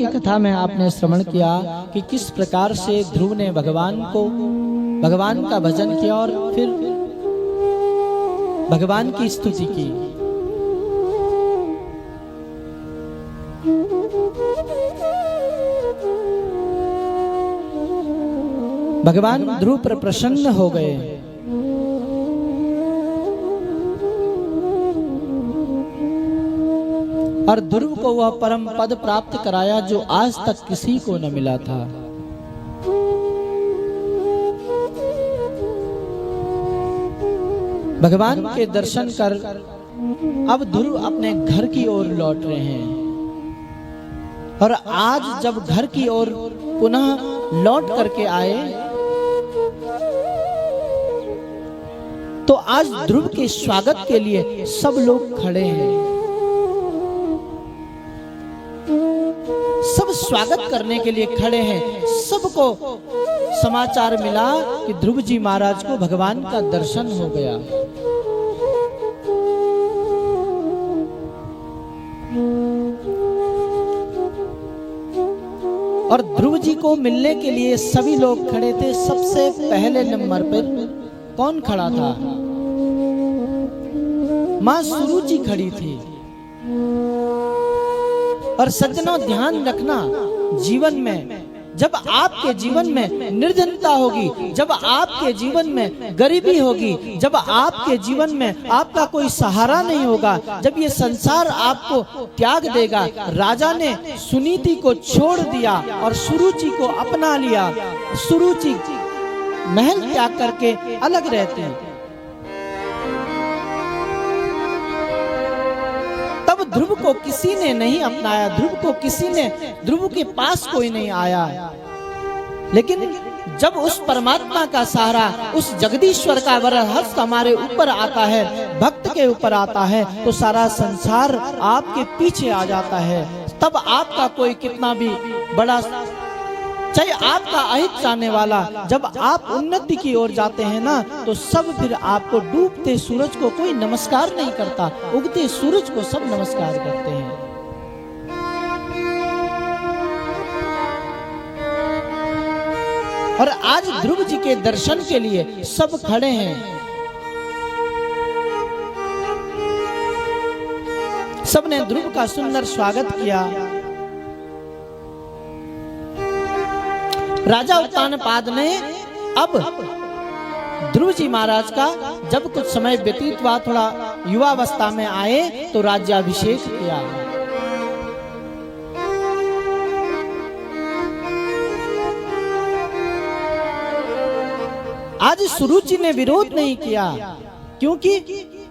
की कथा में आपने श्रवण किया कि किस प्रकार से ध्रुव ने भगवान का भजन किया और फिर भगवान की स्तुति की। भगवान ध्रुव पर प्रसन्न हो गए। और ध्रुव को वह परम पद प्राप्त कराया जो आज तक किसी को न मिला था। भगवान के दर्शन कर अब ध्रुव अपने घर की ओर लौट रहे हैं। और आज जब घर की ओर पुनः लौट करके आए तो आज ध्रुव के स्वागत के लिए सब लोग खड़े हैं। सब स्वागत करने के लिए खड़े हैं। सबको समाचार मिला कि ध्रुव जी महाराज को भगवान का दर्शन हो गया। और ध्रुव जी को मिलने के लिए सभी लोग खड़े थे। सबसे पहले नंबर पर कौन खड़ा था? मां सुरुचि खड़ी थी। और सज्जनों, ध्यान रखना, जीवन में जब आपके जीवन में निर्धनता होगी, जब आपके जीवन में गरीबी होगी, जब आपके जीवन में आपका कोई सहारा नहीं होगा, जब ये संसार आपको त्याग देगा। राजा ने सुनीति को छोड़ दिया और सुरुचि को अपना लिया। सुरुचि महल त्याग करके अलग रहते हैं। तब ध्रुव को किसी ने नहीं अपनाया। ध्रुव के पास कोई नहीं आया। लेकिन जब उस परमात्मा का सहारा, उस जगदीश्वर का वरहस्त हमारे ऊपर आता है, भक्त के ऊपर आता है, तो सारा संसार आपके पीछे आ जाता है। तब आपका कोई कितना भी बड़ा, चाहे आपका अहित चाहने वाला, जब आप उन्नति की ओर जाते हैं ना, तो सब फिर आपको डूबते सूरज को कोई नमस्कार नहीं करता, उगते सूरज को सब नमस्कार करते हैं। और आज ध्रुव जी के दर्शन के लिए सब खड़े हैं। सबने ध्रुव का सुंदर स्वागत किया। राजा उत्तानपाद ने अब ध्रुव जी महाराज का जब कुछ समय व्यतीत हुआ, थोड़ा युवावस्था में आए, तो राज्याभिषेक किया। आज सुरुचि ने विरोध नहीं किया, क्योंकि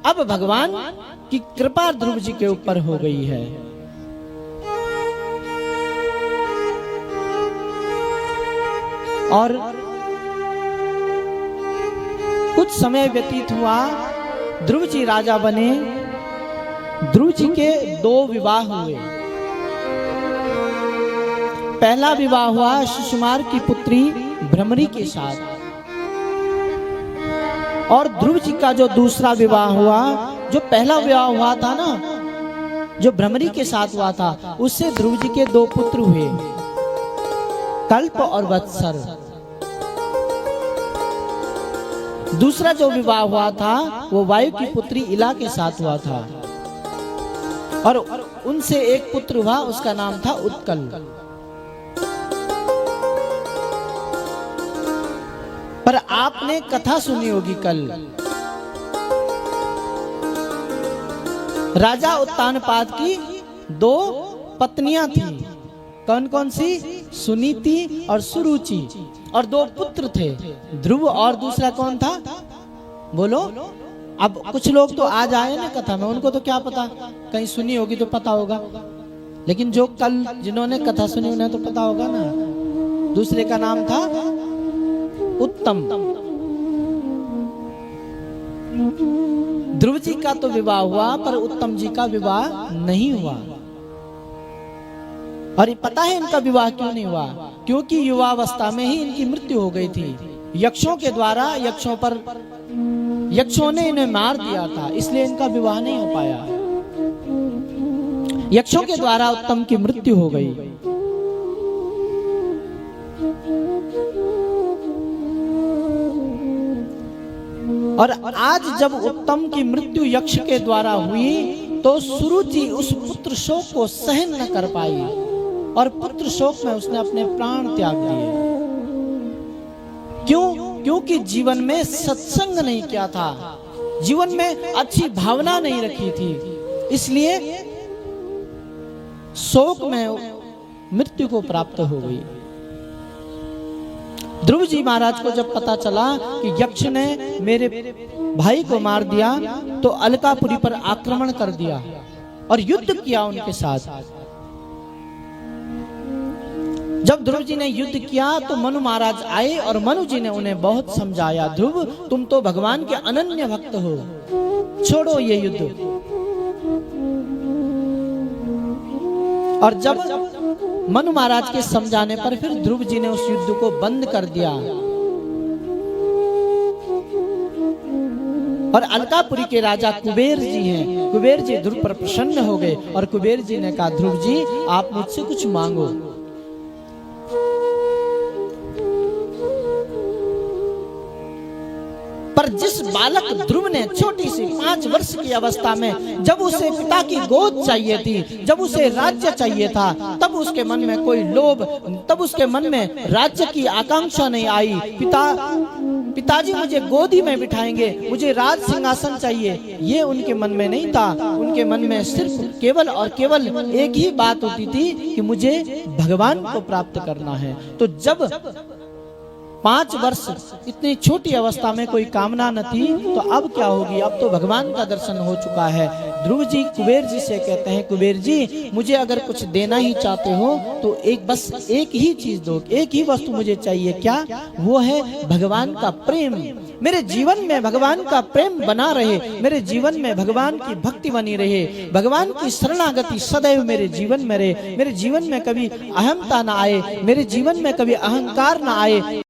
अब भगवान की कृपा ध्रुव जी के ऊपर हो गई है। और कुछ समय व्यतीत हुआ, ध्रुव जी राजा बने। ध्रुव जी के 2 विवाह हुए। पहला विवाह हुआ सुषुमार की पुत्री भ्रमरी के साथ। और ध्रुव जी का जो दूसरा विवाह हुआ, जो पहला विवाह हुआ था ना, जो भ्रमरी के साथ हुआ था, उससे ध्रुव जी के 2 पुत्र हुए, कल्प और वत्सर। दूसरा जो विवाह हुआ था वो वायु की पुत्री इला के साथ हुआ था। और उनसे एक पुत्र हुआ, उसका नाम था उत्कल। पर आपने कथा सुनी होगी कल। राजा उत्तानपाद की 2 पत्नियां थी। कौन कौन सी? सुनीति और सुरुचि। और 2 पुत्र थे, ध्रुव और दूसरा कौन था? बोलो। अब कुछ लोग तो आज आए ना कथा में, उनको तो क्या पता, कहीं सुनी होगी तो पता होगा। लेकिन जो कल जिन्होंने कथा सुनी उन्हें तो पता होगा ना। दूसरे का नाम था उत्तम। ध्रुव जी का तो विवाह हुआ, पर उत्तम जी का विवाह नहीं हुआ। और ये पता है इनका विवाह क्यों नहीं हुआ? क्योंकि युवावस्था में ही इनकी मृत्यु हो गई थी। यक्षों के द्वारा यक्षों ने इन्हें मार दिया था, इसलिए इनका विवाह नहीं हो पाया। यक्षों के द्वारा उत्तम की मृत्यु हो गई। और आज जब उत्तम की मृत्यु यक्ष के द्वारा हुई तो सुरुचि उस पुत्र शोक को सहन न कर पाई और पुत्र शोक में उसने अपने प्राण त्याग दिए। क्यों? क्योंकि जीवन में सत्संग नहीं किया था, जीवन में अच्छी भावना नहीं रखी थी, इसलिए शोक में मृत्यु को प्राप्त हो गई। ध्रुव जी महाराज को जब पता चला कि यक्ष ने मेरे भाई को मार दिया तो अलकापुरी पर आक्रमण कर दिया और युद्ध किया उनके साथ। जब ध्रुव जी ने युद्ध किया तो मनु महाराज आए और मनु जी ने उन्हें बहुत समझाया, ध्रुव तुम तो भगवान के अनन्य भक्त हो, छोड़ो ये युद्ध। और जब मनु महाराज के समझाने पर फिर ध्रुव जी ने उस युद्ध को बंद कर दिया और अलकापुरी के राजा कुबेर जी हैं, कुबेर जी ध्रुव पर प्रसन्न हो गए और कुबेर जी ने कहा, ध्रुव जी आप मुझसे कुछ मांगो। पर जिस बालक ध्रुव ने छोटी सी 5 वर्ष की अवस्था में जब उसे पिता की गोद चाहिए थी, जब उसे राज्य चाहिए था, तब उसके मन में कोई लोभ, तब उसके मन में राज्य की आकांक्षा नहीं आई। पिताजी मुझे गोदी में बिठाएंगे, मुझे राज सिंहासन चाहिए, ये उनके मन में नहीं था। उनके मन में सिर्फ केवल और केवल एक ही बात होती थी कि मुझे भगवान को प्राप्त करना है। तो जब 5 वर्ष इतनी छोटी अवस्था में कोई कामना न थी तो अब क्या होगी? अब तो भगवान का दर्शन हो चुका है। ध्रुव जी कुबेर जी से कहते हैं, कुबेर जी मुझे अगर कुछ देना ही चाहते हो तो बस एक ही चीज दो, एक ही वस्तु मुझे चाहिए। क्या? वो है भगवान का प्रेम। मेरे जीवन में भगवान का प्रेम बना रहे, मेरे जीवन में भगवान की भक्ति बनी रहे, भगवान की शरणागति सदैव मेरे जीवन में रहे, मेरे जीवन में कभी अहमता न आए, मेरे जीवन में कभी अहंकार न आए।